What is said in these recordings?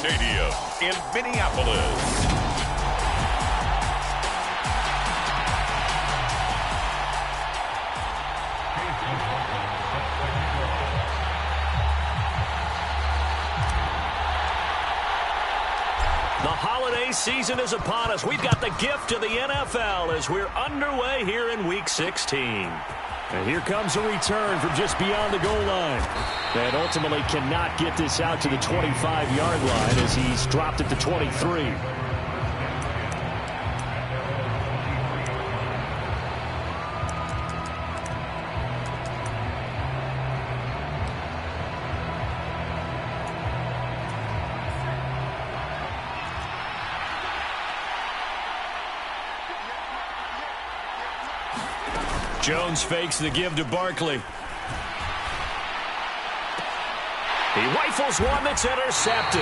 Stadium in Minneapolis. The holiday season is upon us. We've got the gift of the NFL as we're underway here in Week 16. And here comes a return from just beyond the goal line. And ultimately cannot get this out to the 25-yard line as he's dropped at the 23. Jones fakes the give to Barkley. He rifles one that's intercepted.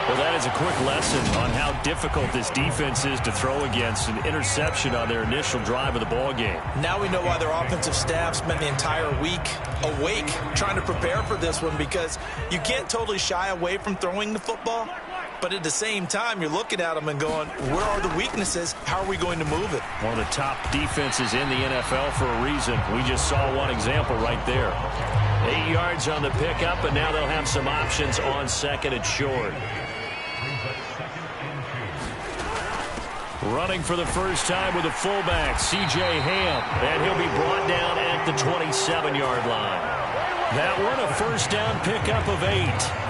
Well, that is a quick lesson on how difficult this defense is to throw against. An interception on their initial drive of the ball game. Now we know why their offensive staff spent the entire week awake trying to prepare for this one, because you can't totally shy away from throwing the football. But at the same time, you're looking at them and going, where are the weaknesses? How are we going to move it? One of the top defenses in the NFL for a reason. We just saw one example right there. 8 yards on the pickup, and now they'll have some options on second and short. Running for the first time with a fullback, C.J. Ham, and he'll be brought down at the 27-yard line. That one a first down pickup of 8.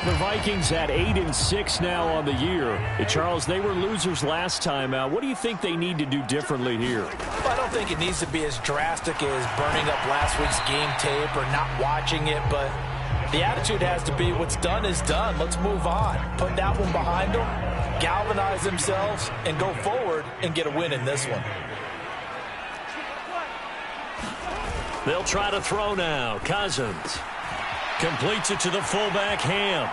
The Vikings at 8-6 now on the year. Charles, they were losers last time out. What do you think they need to do differently here? Well, I don't think it needs to be as drastic as burning up last week's game tape or not watching it, but the attitude has to be what's done is done. Let's move on. Put that one behind them, galvanize themselves, and go forward and get a win in this one. They'll try to throw now. Cousins completes it to the fullback, Ham.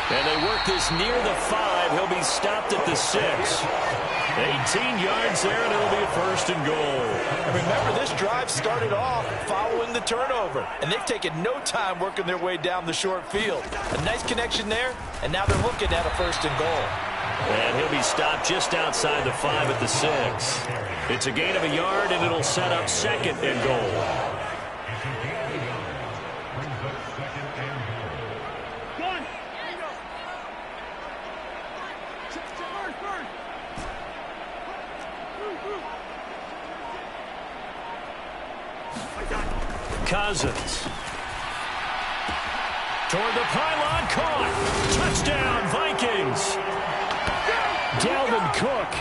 And they work this near the 5. He'll be stopped at the 6. 18 yards there, and it'll be a first and goal. And remember, this drive started off following the turnover, and they've taken no time working their way down the short field. A nice connection there, and now they're looking at a first and goal. And he'll be stopped just outside the 5 at the 6. It's a gain of a yard, and it'll set up second and goal. Cousins toward the pylon, caught. Touchdown, Vikings. Dalvin Cook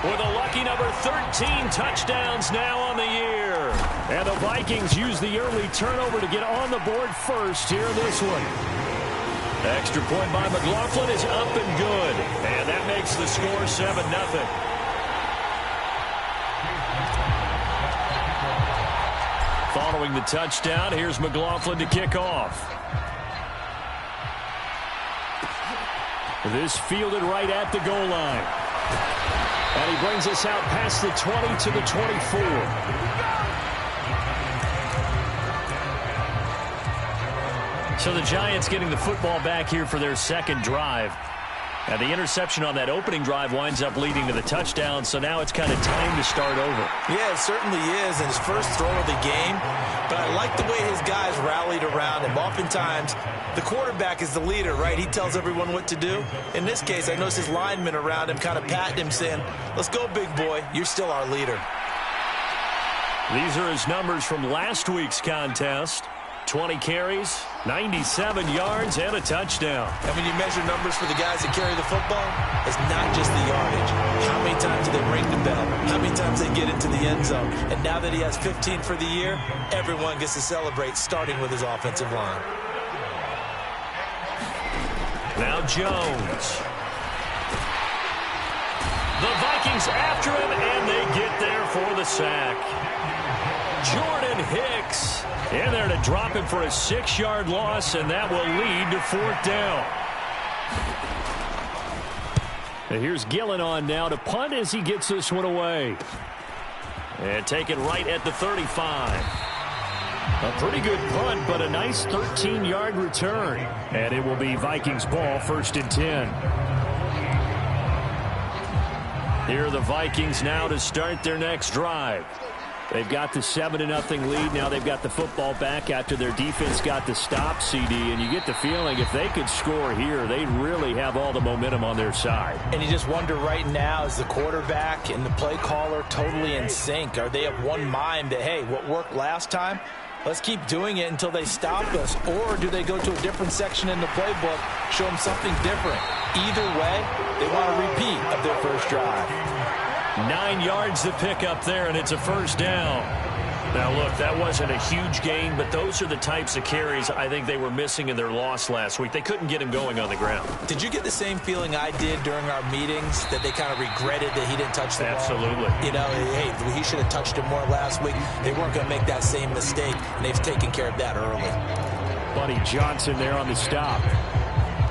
with a lucky number 13 touchdowns now on the year. And the Vikings use the early turnover to get on the board first here in this one. Extra point by McLaughlin is up and good. And that makes the score 7-0. Following the touchdown, here's McLaughlin to kick off. This fielded right at the goal line. And he brings us out past the 20 to the 24. So the Giants getting the football back here for their second drive. And the interception on that opening drive winds up leading to the touchdown, so now it's kind of time to start over. Yeah, it certainly is, in his first throw of the game. But I like the way his guys rallied around him. Oftentimes, the quarterback is the leader, right? He tells everyone what to do. In this case, I noticed his linemen around him kind of patting him, saying, let's go, big boy. You're still our leader. These are his numbers from last week's contest. 20 carries, 97 yards, and a touchdown. And when you measure numbers for the guys that carry the football, it's not just the yardage. How many times do they ring the bell? How many times they get into the end zone? And now that he has 15 for the year, everyone gets to celebrate, starting with his offensive line. Now Jones. The Vikings after him, and they get there for the sack. Jordan Hicks in there to drop him for a 6-yard loss, and that will lead to 4th down. And here's Gillen on now to punt as he gets this one away. And take it right at the 35. A pretty good punt, but a nice 13-yard return. And it will be Vikings ball, 1st and 10. Here are the Vikings now to start their next drive. They've got the 7-0 lead. Now they've got the football back after their defense got the stop, CD. And you get the feeling if they could score here, they'd really have all the momentum on their side. And you just wonder right now, is the quarterback and the play caller totally in sync? Are they of one mind that, hey, what worked last time, let's keep doing it until they stop us? Or do they go to a different section in the playbook, show them something different? Either way, they want a repeat of their first drive. 9 yards to pick up there, and it's a 1st down. Now, look, that wasn't a huge gain, but those are the types of carries I think they were missing in their loss last week. They couldn't get him going on the ground. Did you get the same feeling I did during our meetings, that they kind of regretted that he didn't touch the ball? Absolutely. You know, hey, he should have touched it more last week. They weren't going to make that same mistake, and they've taken care of that early. Buddy Johnson there on the stop.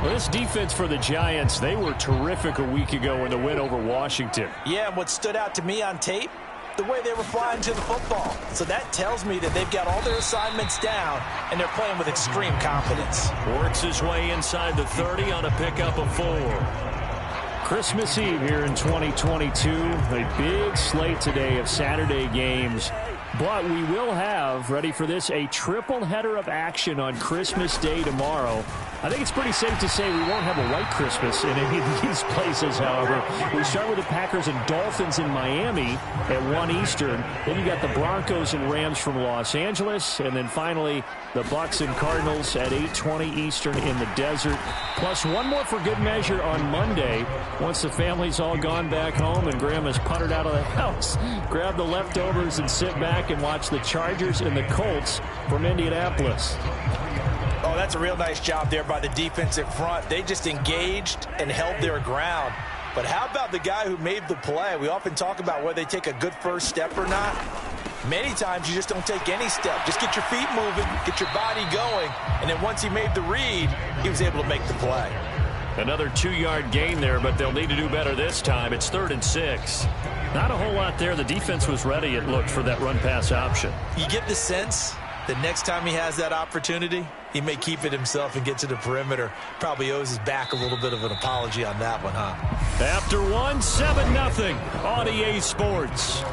Well, this defense for the Giants, they were terrific a week ago in the win over Washington. Yeah, and what stood out to me on tape, the way they were flying to the football. So that tells me that they've got all their assignments down, and they're playing with extreme confidence. Works his way inside the 30 on a pickup of 4. Christmas Eve here in 2022. A big slate today of Saturday games. But we will have, ready for this, a triple header of action on Christmas Day tomorrow. I think it's pretty safe to say we won't have a white Christmas in any of these places, however. We start with the Packers and Dolphins in Miami at 1 Eastern. Then you got the Broncos and Rams from Los Angeles. And then finally, the Bucks and Cardinals at 8:20 Eastern in the desert. Plus one more for good measure on Monday. Once the family's all gone back home and Grandma's puttered out of the house, grab the leftovers and sit back and watch the Chargers and the Colts from Indianapolis. Oh, that's a real nice job there by the defensive front. They just engaged and held their ground. But how about the guy who made the play? We often talk about whether they take a good first step or not. Many times you just don't take any step. Just get your feet moving, get your body going, and then once he made the read, he was able to make the play. Another 2-yard gain there, but they'll need to do better this time. It's 3rd and 6. Not a whole lot there. The defense was ready, it looked, for that run-pass option. You get the sense that next time he has that opportunity, he may keep it himself and get to the perimeter. Probably owes his back a little bit of an apology on that one, huh? After 1, 7-0 on EA Sports.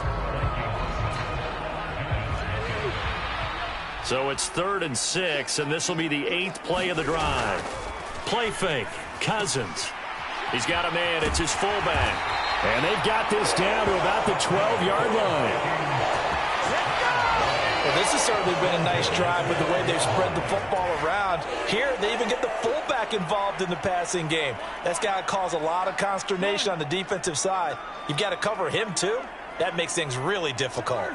So it's 3rd and 6, and this will be the 8th play of the drive. Play fake. Cousins. He's got a man. It's his fullback. And they've got this down to about the 12-yard line. Well, this has certainly been a nice drive with the way they've spread the football around. Here, they even get the fullback involved in the passing game. That's got to cause a lot of consternation on the defensive side. You've got to cover him, too. That makes things really difficult.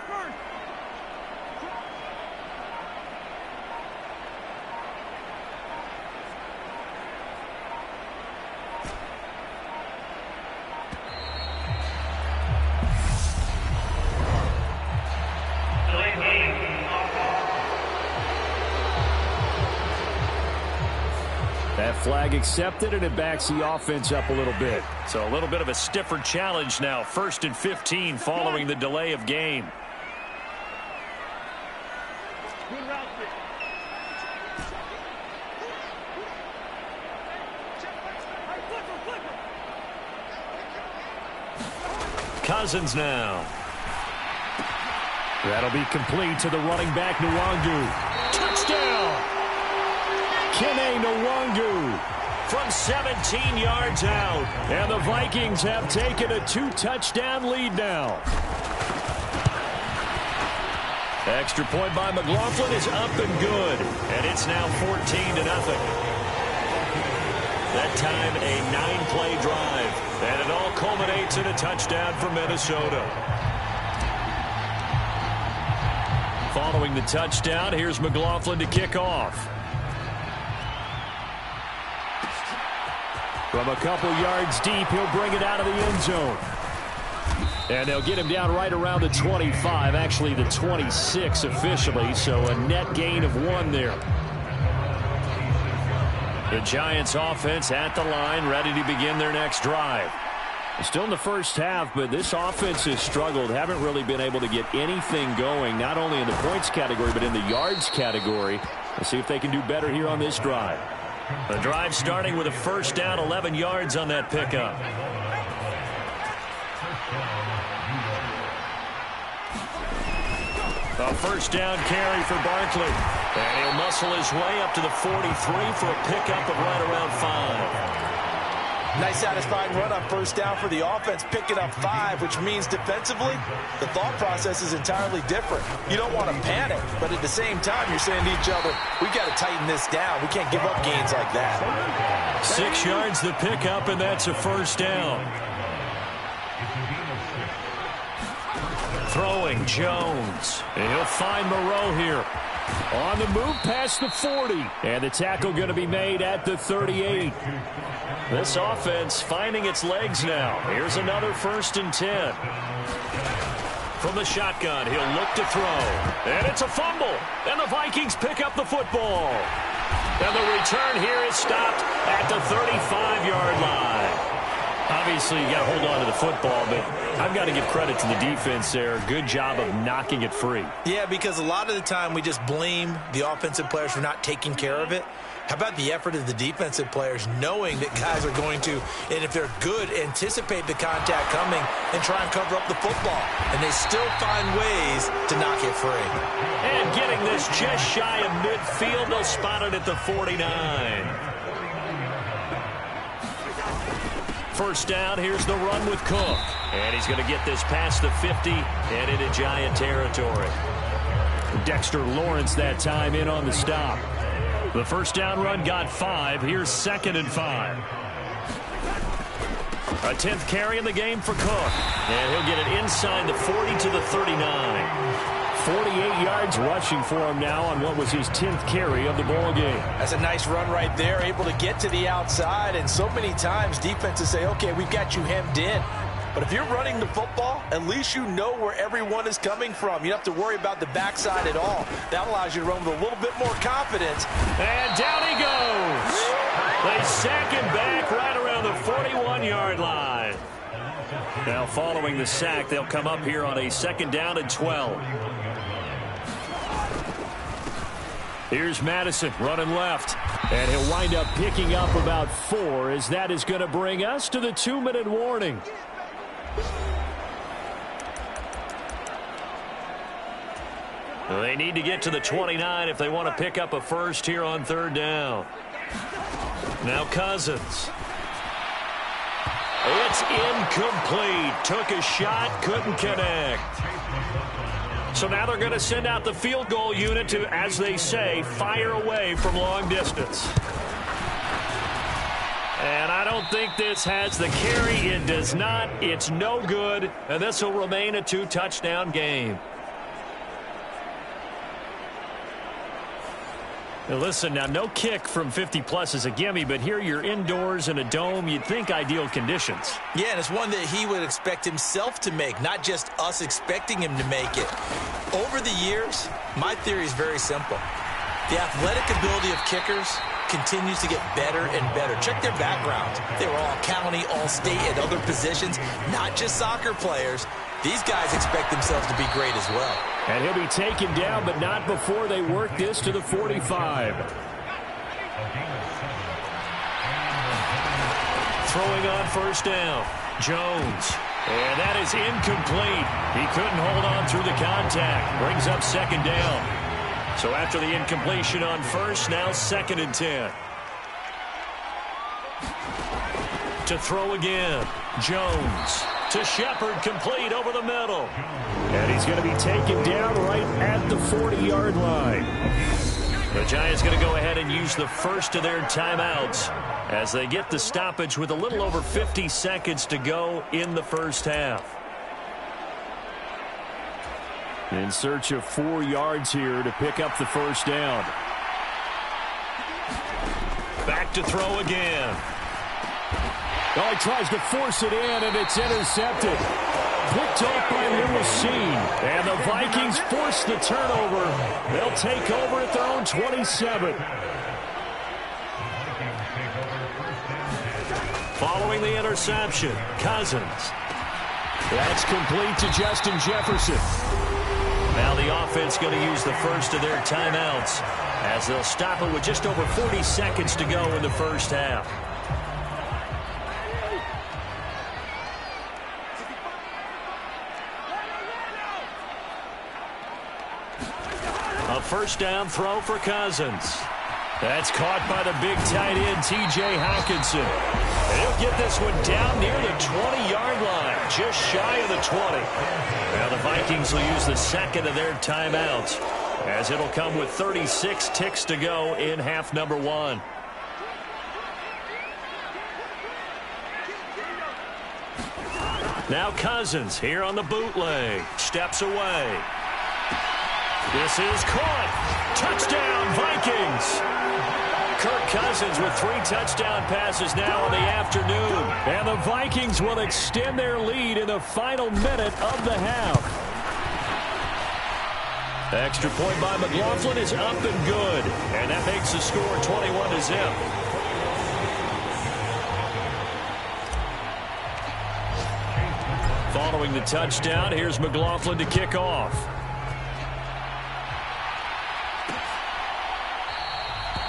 That flag accepted, and it backs the offense up a little bit. So a little bit of a stiffer challenge now. 1st and 15 following the delay of game. Cousins now. That'll be complete to the running back, Nwangu. Touchdown! Kene Nwangu From 17 yards out. And the Vikings have taken a 2-touchdown lead now. Extra point by McLaughlin is up and good. And it's now 14-0. That time a 9-play drive. And it all culminates in a touchdown for Minnesota. Following the touchdown, here's McLaughlin to kick off. From a couple yards deep, he'll bring it out of the end zone. And they'll get him down right around the 25, actually the 26 officially, so a net gain of 1 there. The Giants offense at the line, ready to begin their next drive. Still in the first half, but this offense has struggled. Haven't really been able to get anything going, not only in the points category, but in the yards category. Let's see if they can do better here on this drive. The drive starting with a first down, 11 yards on that pickup. A first down carry for Barkley. And he'll muscle his way up to the 43 for a pickup of right around 5. Nice satisfying run on first down for the offense, picking up 5, which means defensively, the thought process is entirely different. You don't want to panic, but at the same time, you're saying to each other, we got to tighten this down. We can't give up gains like that. 6 yards the pickup, and that's a first down. Throwing Jones. And he'll find Moreau here. On the move past the 40. And the tackle going to be made at the 38. This offense finding its legs now. Here's another 1st and 10. From the shotgun, he'll look to throw. And it's a fumble. And the Vikings pick up the football. And the return here is stopped at the 35-yard line. Obviously, you got to hold on to the football, but I've got to give credit to the defense there. Good job of knocking it free. Yeah, because a lot of the time we just blame the offensive players for not taking care of it. How about the effort of the defensive players knowing that guys are going to, and if they're good, anticipate the contact coming and try and cover up the football. And they still find ways to knock it free. And getting this just shy of midfield, they'll spot it at the 49. First down, here's the run with Cook. And he's going to get this past the 50 and into Giant territory. Dexter Lawrence that time in on the stop. The first down run got 5. Here's 2nd and 5. A 10th carry in the game for Cook. And he'll get it inside the 40 to the 39. 48 yards rushing for him now on what was his 10th carry of the ball game. That's a nice run right there, able to get to the outside. And so many times defenses say, okay, we've got you hemmed in. But if you're running the football, at least you know where everyone is coming from. You don't have to worry about the backside at all. That allows you to run with a little bit more confidence. And down he goes. They sack him back right around the 41-yard line. Now following the sack, they'll come up here on a 2nd down and 12. Here's Madison running left. And he'll wind up picking up about 4 as that is going to bring us to the 2-minute warning. They need to get to the 29 if they want to pick up a first here on 3rd down. Now Cousins. It's incomplete. Took a shot, couldn't connect. So now they're going to send out the field goal unit to, as they say, fire away from long distance. And I don't think this has the carry. It does not. It's no good. And this will remain a 2-touchdown game. Now listen, now no kick from 50-plus is a gimme, but here you're indoors in a dome. You'd think ideal conditions. Yeah, and it's one that he would expect himself to make, not just us expecting him to make it. Over the years, my theory is very simple. The athletic ability of kickers continues to get better and better. Check their backgrounds. They were all county, all state, at other positions, not just soccer players. These guys expect themselves to be great as well. And he'll be taken down, but not before they work this to the 45. Throwing on first down. Jones. And that is incomplete. He couldn't hold on through the contact. Brings up 2nd down. So after the incompletion on first, now 2nd and 10. To throw again. Jones. To Shepard, complete over the middle. And he's going to be taken down right at the 40-yard line. The Giants going to go ahead and use the first of their timeouts as they get the stoppage with a little over 50 seconds to go in the first half. In search of 4 yards here to pick up the first down. Back to throw again. Oh, he tries to force it in, and it's intercepted. Picked off by Lewis-Cine. And the Vikings force the turnover. They'll take over at their own 27. Following the interception, Cousins. That's complete to Justin Jefferson. Now the offense going to use the first of their timeouts as they'll stop it with just over 40 seconds to go in the first half. A first down throw for Cousins. That's caught by the big tight end, T.J. Hockenson. And he'll get this one down near the 20-yard line, just shy of the 20. Now the Vikings will use the second of their timeouts as it'll come with 36 ticks to go in half number one. Now Cousins here on the bootleg. Steps away. This is caught. Touchdown, Vikings. Kirk Cousins with 3 touchdown passes now in the afternoon. And the Vikings will extend their lead in the final minute of the half. The extra point by McLaughlin is up and good. And that makes the score 21-0. Following the touchdown, here's McLaughlin to kick off.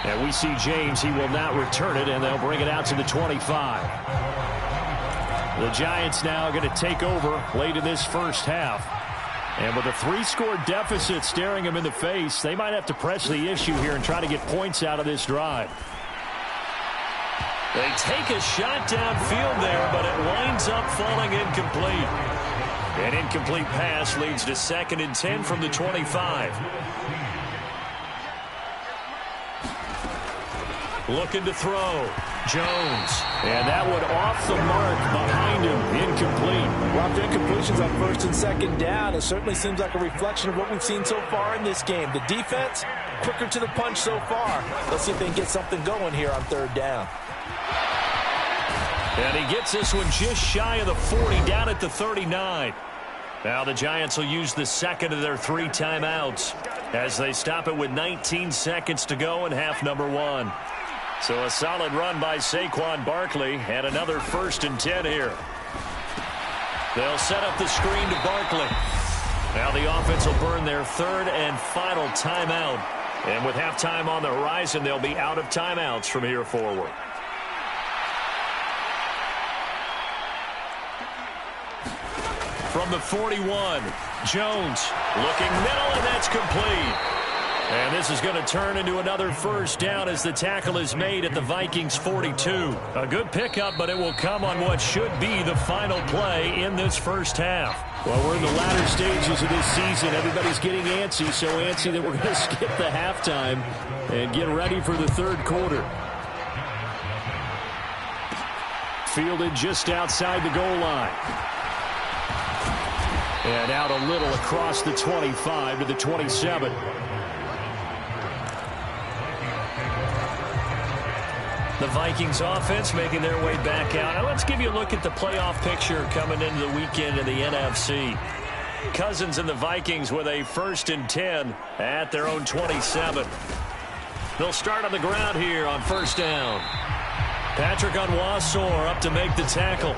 And we see James. He will not return it, and they'll bring it out to the 25. The Giants now going to take over late in this first half. And with a 3-score deficit staring them in the face, they might have to press the issue here and try to get points out of this drive. They take a shot downfield there, but it winds up falling incomplete. An incomplete pass leads to 2nd and 10 from the 25. Looking to throw. Jones. And that one off the mark behind him. Incomplete. Well, after incompletions on 1st and 2nd down, it certainly seems like a reflection of what we've seen so far in this game. The defense, quicker to the punch so far. Let's see if they can get something going here on 3rd down. And he gets this one just shy of the 40, down at the 39. Now the Giants will use the second of their 3 timeouts as they stop it with 19 seconds to go in half number one. So a solid run by Saquon Barkley and another 1st and 10 here. They'll set up the screen to Barkley. Now the offense will burn their 3rd and final timeout. And with halftime on the horizon, they'll be out of timeouts from here forward. From the 41, Jones looking middle, and that's complete. And this is going to turn into another first down as the tackle is made at the Vikings 42. A good pickup, but it will come on what should be the final play in this first half. Well, we're in the latter stages of this season. Everybody's getting antsy, so antsy that we're going to skip the halftime and get ready for the 3rd quarter. Fielded just outside the goal line. And out a little across the 25 to the 27. The Vikings offense making their way back out. Now let's give you a look at the playoff picture coming into the weekend in the NFC. Cousins and the Vikings with a 1st and 10 at their own 27. They'll start on the ground here on 1st down. Patrick Onwuasor up to make the tackle.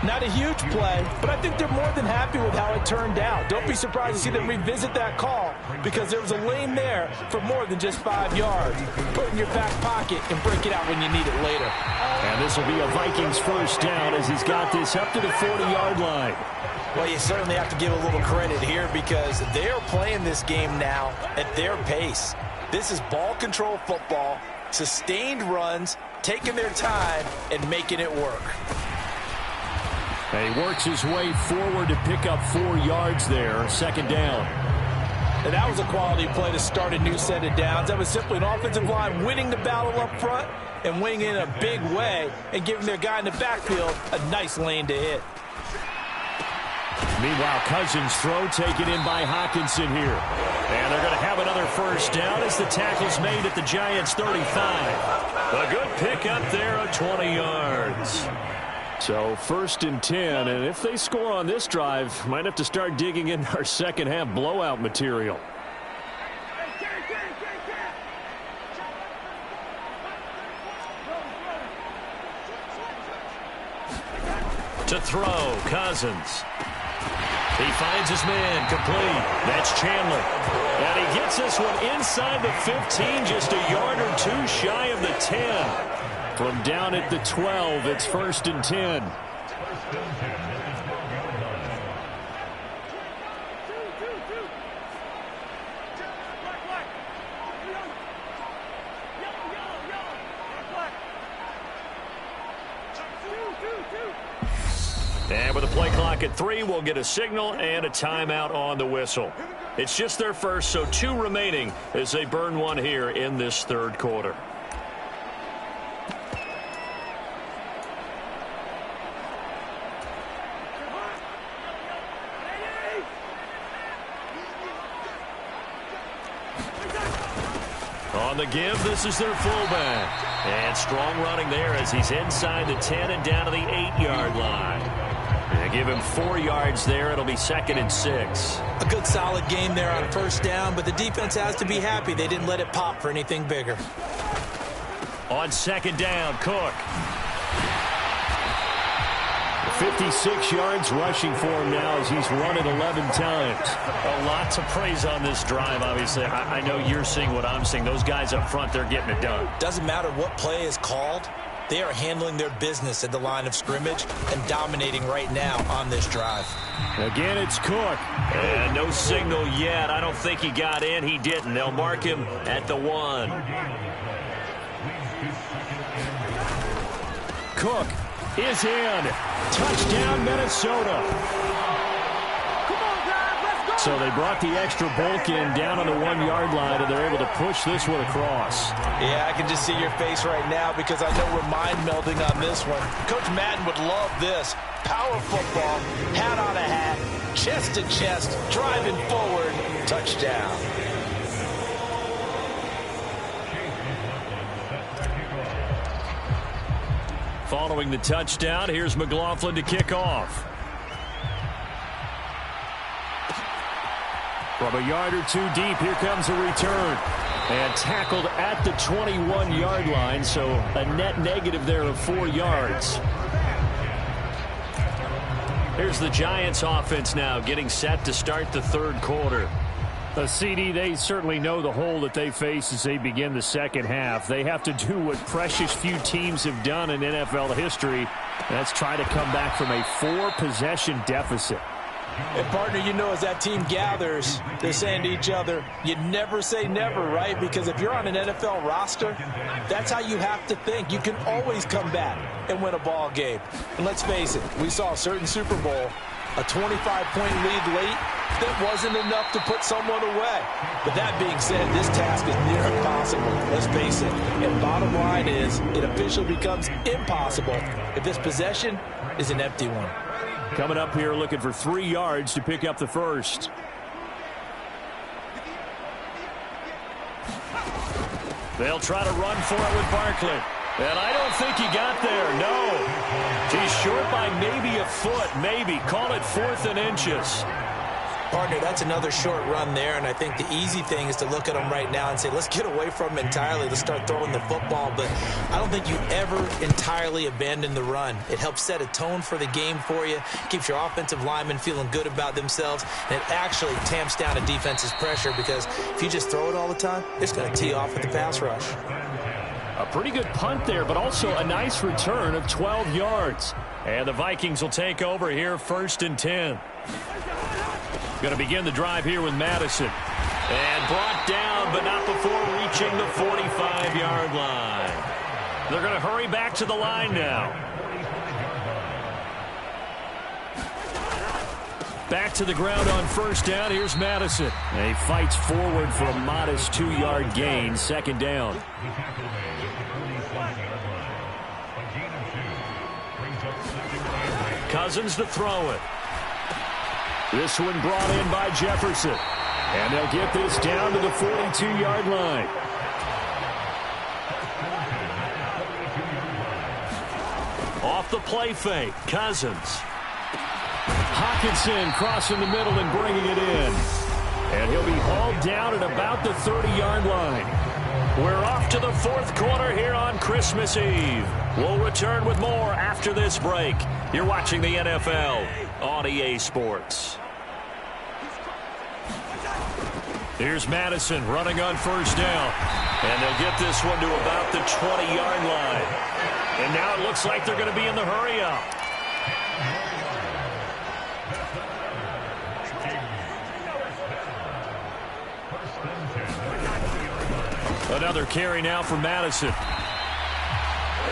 Not a huge play, but I think they're more than happy with how it turned out. Don't be surprised to see them revisit that call because there was a lane there for more than just 5 yards. Put it in your back pocket and break it out when you need it later. And this will be a Vikings 1st down as he's got this up to the 40-yard line. Well, you certainly have to give a little credit here because they are playing this game now at their pace. This is ball control football, sustained runs, taking their time, and making it work. And he works his way forward to pick up 4 yards there, 2nd down. And that was a quality play to start a new set of downs. That was simply an offensive line winning the battle up front and winning in a big way and giving their guy in the backfield a nice lane to hit. Meanwhile, Cousins' throw taken in by Hockenson here. And they're going to have another 1st down as the tackle's made at the Giants 35. A good pickup there of 20 yards. So 1st and 10, and if they score on this drive, might have to start digging in our second half blowout material. To throw, Cousins. He finds his man, complete. That's Chandler. And he gets this one inside the 15, just a yard or two shy of the 10. From down at the 12, it's 1st and 10. And with the play clock at 3, we'll get a signal and a timeout on the whistle. It's just their first, so 2 remaining as they burn one here in this third quarter. On the give, this is their fullback. And strong running there as he's inside the 10 and down to the 8-yard line. They give him 4 yards there. It'll be 2nd and 6. A good solid game there on first down, but the defense has to be happy they didn't let it pop for anything bigger. On 2nd down, Cook. 56 yards rushing for him now as he's run it 11 times. A lot to praise on this drive, obviously. I know you're seeing what I'm seeing. Those guys up front, they're getting it done. Doesn't matter what play is called. They are handling their business at the line of scrimmage and dominating right now on this drive. Again, it's Cook. And no signal yet. I don't think he got in. He didn't. They'll mark him at the 1. Cook is in. Touchdown, Minnesota. So they brought the extra bulk in down on the 1-yard line, and they're able to push this one across. Yeah, I can just see your face right now because I know we're mind melding on this one. Coach Madden would love this. Power football, hat on a hat, chest to chest, driving forward, touchdown. Following the touchdown, here's McLaughlin to kick off. From a yard or 2 deep, here comes a return. And tackled at the 21-yard line, so a net negative there of 4 yards. Here's the Giants offense now getting set to start the third quarter. CD, they certainly know the hole that they face as they begin the second half. They have to do what precious few teams have done in NFL history. That's try to come back from a 4-possession deficit. And, partner, you know, as that team gathers, they're saying to each other, you never say never, right? Because if you're on an NFL roster, that's how you have to think. You can always come back and win a ball game. And let's face it, we saw a certain Super Bowl, a 25-point lead late, that wasn't enough to put someone away. But that being said, this task is near impossible. Let's face it. And bottom line is, it officially becomes impossible if this possession is an empty one. Coming up here looking for 3 yards to pick up the first. They'll try to run for it with Barkley. And I don't think he got there. No. He's short by maybe a foot. Maybe. Call it 4th and inches. Partner, that's another short run there, and I think the easy thing is to look at him right now and say, let's get away from him entirely. Let's start throwing the football, but I don't think you ever entirely abandon the run. It helps set a tone for the game for you, keeps your offensive linemen feeling good about themselves, and it actually tamps down a defense's pressure because if you just throw it all the time, it's going to tee off with the pass rush. A pretty good punt there, but also a nice return of 12 yards. And the Vikings will take over here 1st and 10. Going to begin the drive here with Madison. And brought down, but not before reaching the 45-yard line. They're going to hurry back to the line now. Back to the ground on first down. Here's Madison. And he fights forward for a modest 2-yard gain. 2nd down. Cousins to throw it. This one brought in by Jefferson. And they'll get this down to the 42-yard line. Off the play fake, Cousins. Hockenson crossing the middle and bringing it in. And he'll be hauled down at about the 30-yard line. We're off to the fourth quarter here on Christmas Eve. We'll return with more after this break. You're watching the NFL on EA Sports. Here's Madison running on first down. And they'll get this one to about the 20-yard line. And now it looks like they're going to be in the hurry-up. Another carry now for Madison.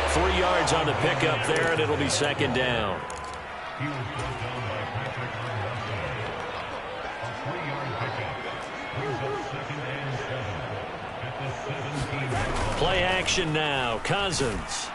3 yards on the pickup there, and it'll be second down. Play action now. Cousins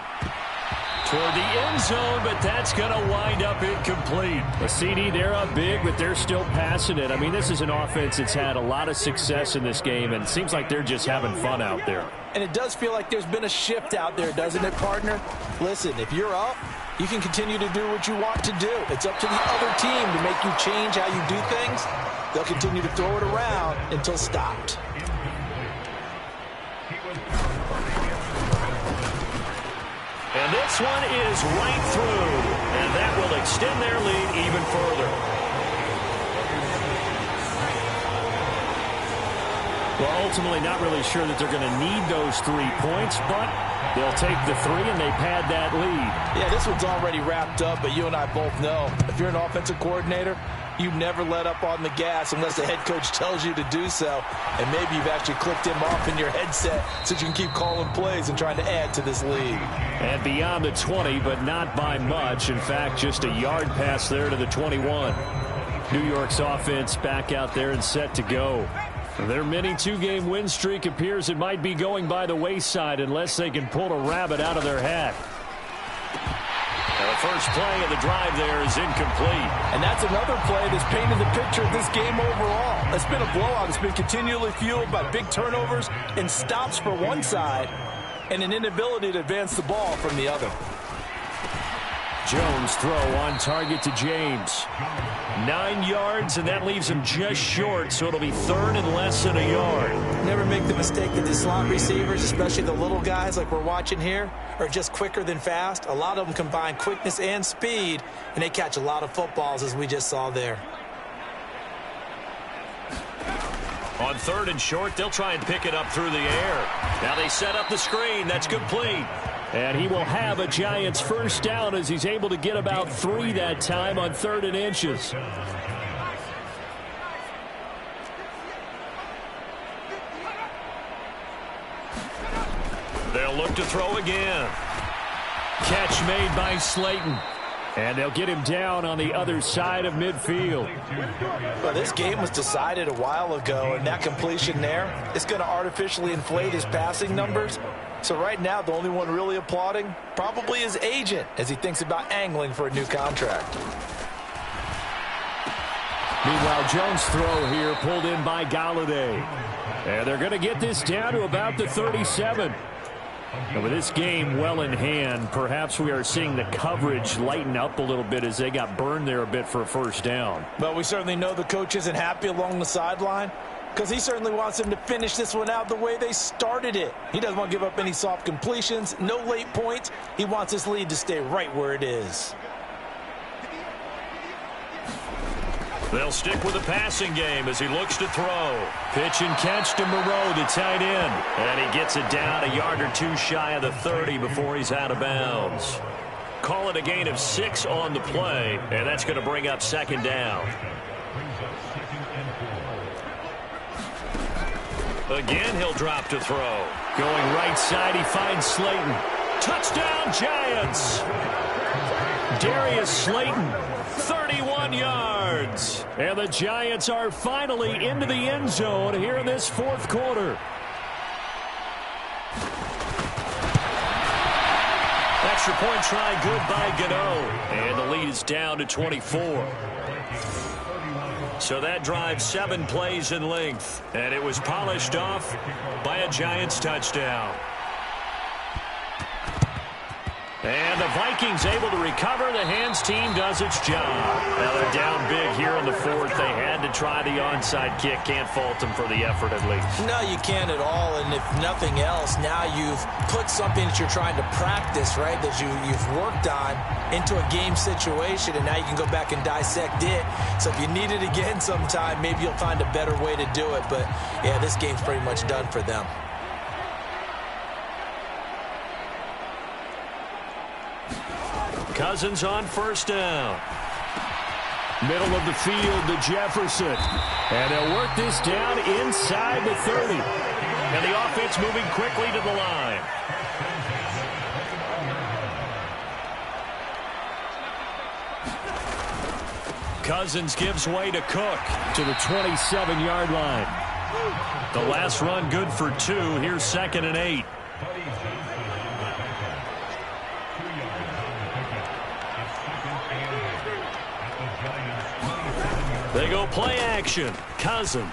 toward the end zone, but that's going to wind up incomplete. A CD, they're up big, but they're still passing it. I mean, this is an offense that's had a lot of success in this game, and it seems like they're just having fun out there. And it does feel like there's been a shift out there, doesn't it, partner? Listen, if you're up, you can continue to do what you want to do. It's up to the other team to make you change how you do things. They'll continue to throw it around until stopped. And this one is right through, and that will extend their lead even further. Well, ultimately not really sure that they're going to need those 3 points, but they'll take the 3 and they pad that lead. Yeah, this one's already wrapped up, but you and I both know if you're an offensive coordinator, you never let up on the gas unless the head coach tells you to do so. And maybe you've actually clicked him off in your headset so you can keep calling plays and trying to add to this lead. And beyond the 20, but not by much. In fact, just a yard pass there to the 21. New York's offense back out there and set to go. Their mini 2-game win streak appears it might be going by the wayside unless they can pull a rabbit out of their hat. Now the first play of the drive there is incomplete. And that's another play that's painted the picture of this game overall. It's been a blowout. It's been continually fueled by big turnovers and stops for one side and an inability to advance the ball from the other. Jones throw on target to James. 9 yards, and that leaves him just short, so it'll be third and less than a yard. Never make the mistake that the slot receivers, especially the little guys like we're watching here, are just quicker than fast. A lot of them combine quickness and speed, and they catch a lot of footballs, as we just saw there. On third and short, they'll try and pick it up through the air. Now they set up the screen. That's complete. And he will have a Giants first down as he's able to get about 3 that time on 3rd and inches. They'll look to throw again. Catch made by Slayton. And they'll get him down on the other side of midfield. Well, this game was decided a while ago, and that completion there is going to artificially inflate his passing numbers. So right now, the only one really applauding probably his agent as he thinks about angling for a new contract. Meanwhile, Jones' throw here pulled in by Galladay. And they're going to get this down to about the 37. And with this game well in hand, perhaps we are seeing the coverage lighten up a little bit as they got burned there a bit for a first down. But we certainly know the coach isn't happy along the sideline because he certainly wants them to finish this one out the way they started it. He doesn't want to give up any soft completions, no late points. He wants his lead to stay right where it is. They'll stick with the passing game as he looks to throw. Pitch and catch to Moreau, the tight end. And he gets it down a yard or 2 shy of the 30 before he's out of bounds. Call it a gain of 6 on the play, and that's going to bring up second down. Again, he'll drop to throw. Going right side, he finds Slayton. Touchdown, Giants! Darius Slayton, 31 yards. And the Giants are finally into the end zone here in this 4th quarter. Extra point try good by Gano. And the lead is down to 24. So that drive 7 plays in length. And it was polished off by a Giants touchdown. And the Vikings able to recover. The hands team does its job. Now they're down big here in the fourth. They had to try the onside kick. Can't fault them for the effort at least. No, you can't at all. And if nothing else, now you've put something that you're trying to practice, right, that you've worked on into a game situation, and now you can go back and dissect it. So if you need it again sometime, maybe you'll find a better way to do it. But, yeah, this game's pretty much done for them. Cousins on first down. Middle of the field to Jefferson. And they'll work this down inside the 30. And the offense moving quickly to the line. Cousins gives way to Cook to the 27-yard line. The last run good for 2. Here's 2nd and 8. They go play action. Cousins.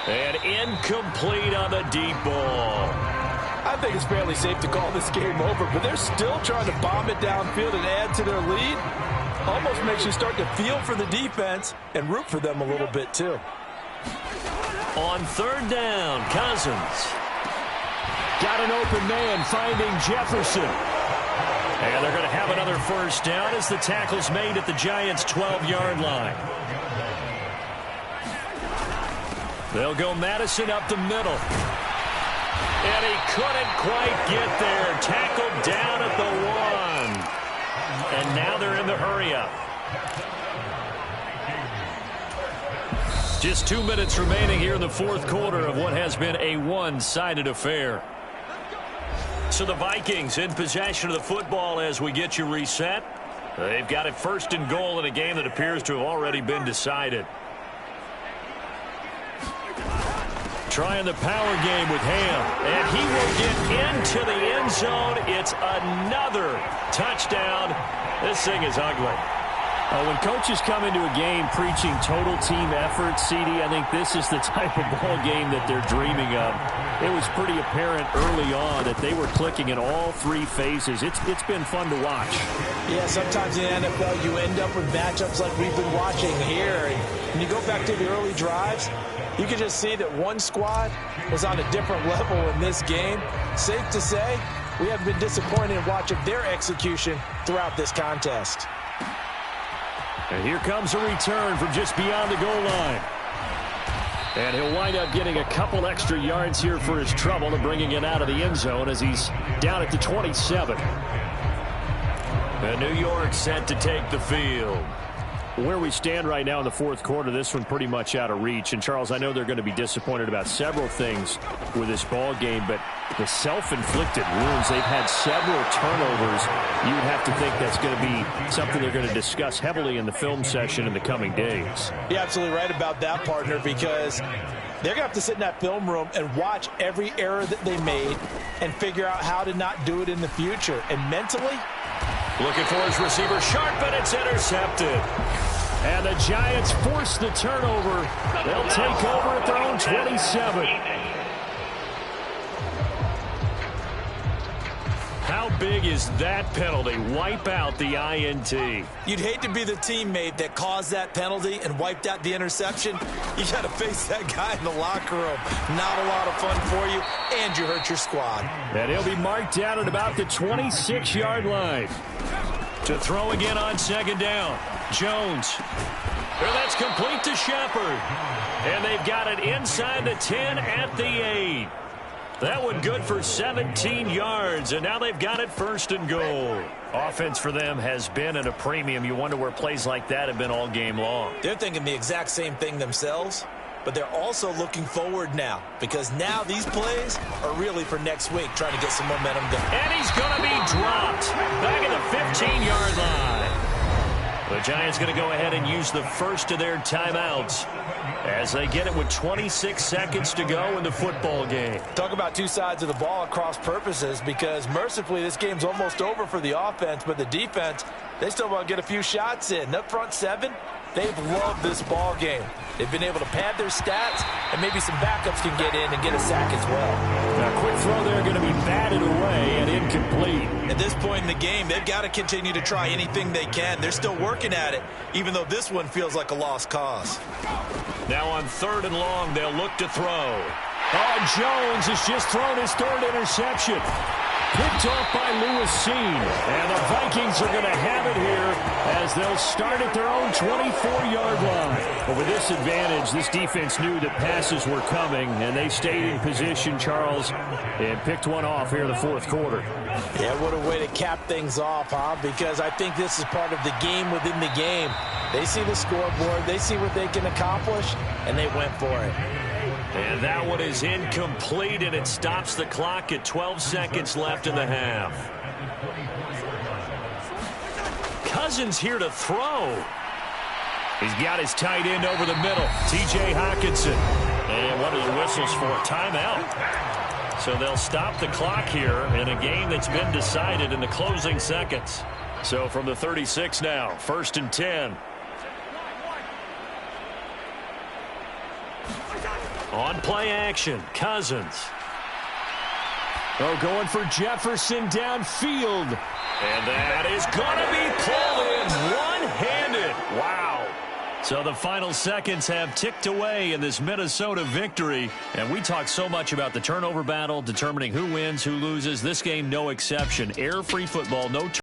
And incomplete on the deep ball. I think it's fairly safe to call this game over, but they're still trying to bomb it downfield and add to their lead. Almost makes you start to feel for the defense and root for them a little bit too. On third down, Cousins. Got an open man finding Jefferson. And they're going to have another first down as the tackle's made at the Giants' 12-yard line. They'll go Madison up the middle. And he couldn't quite get there. Tackled down at the 1. And now they're in the hurry-up. Just 2 minutes remaining here in the fourth quarter of what has been a one-sided affair. So the Vikings in possession of the football as we get you reset. They've got it first and goal in a game that appears to have already been decided. Trying the power game with Ham. And he will get into the end zone. It's another touchdown. This thing is ugly. When coaches come into a game preaching total team effort, CD, I think this is the type of ball game that they're dreaming of. It was pretty apparent early on that they were clicking in all 3 phases. It's been fun to watch. Yeah, sometimes in the NFL you end up with matchups like we've been watching here. And when you go back to the early drives, you can just see that one squad was on a different level in this game. Safe to say, we haven't been disappointed in watching their execution throughout this contest. And here comes a return from just beyond the goal line. And he'll wind up getting a couple extra yards here for his trouble and bringing it out of the end zone as he's down at the 27. And New York set to take the field. Where we stand right now in the fourth quarter, this one pretty much out of reach. And, Charles, I know they're going to be disappointed about several things with this ball game, but the self-inflicted wounds, they've had several turnovers. You would have to think that's going to be something they're going to discuss heavily in the film session in the coming days. You're absolutely right about that, partner, because they're going to have to sit in that film room and watch every error that they made and figure out how to not do it in the future. And mentally, looking for his receiver sharp, and it's intercepted. And the Giants force the turnover. They'll take over at their own 27. How big is that penalty? Wipe out the INT. You'd hate to be the teammate that caused that penalty and wiped out the interception. You got to face that guy in the locker room. Not a lot of fun for you, and you hurt your squad. And he'll be marked down at about the 26-yard line. To throw again on second down. Jones. Well, that's complete to Shepard. And they've got it inside the 10 at the 8. That one good for 17 yards, and now they've got it first and goal. Offense for them has been at a premium. You wonder where plays like that have been all game long. They're thinking the exact same thing themselves, but they're also looking forward now, because now these plays are really for next week, trying to get some momentum going. And he's going to be dropped back at the 15-yard line. The Giants going to go ahead and use the first of their timeouts as they get it with 26 seconds to go in the football game. Talk about two sides of the ball at cross purposes, because mercifully this game's almost over for the offense, but the defense, they still want to get a few shots in. Up front 7, they've loved this ball game. They've been able to pad their stats, and maybe some backups can get in and get a sack as well. Now, quick throw there going to be batted away and incomplete. At this point in the game, they've got to continue to try anything they can. They're still working at it, even though this one feels like a lost cause. Now on 3rd and long, they'll look to throw. Oh, Jones has just thrown his 3rd interception. Picked off by Lewis Seen. And the Vikings are going to have it here as they'll start at their own 24-yard line. But with this advantage, this defense knew that passes were coming, and they stayed in position, Charles, and picked one off here in the 4th quarter. Yeah, what a way to cap things off, huh? Because I think this is part of the game within the game. They see the scoreboard, they see what they can accomplish, and they went for it. And that one is incomplete, and it stops the clock at 12 seconds left in the half. Cousins here to throw. He's got his tight end over the middle, T.J. Hockenson. And one of the whistles for a timeout. So they'll stop the clock here in a game that's been decided in the closing seconds. So from the 36 now, 1st and 10. On play action, Cousins. Oh, going for Jefferson downfield. And that is going to be pulled in one-handed. Wow. So the final seconds have ticked away in this Minnesota victory. And we talk so much about the turnover battle, determining who wins, who loses. This game, no exception. Error-free football, no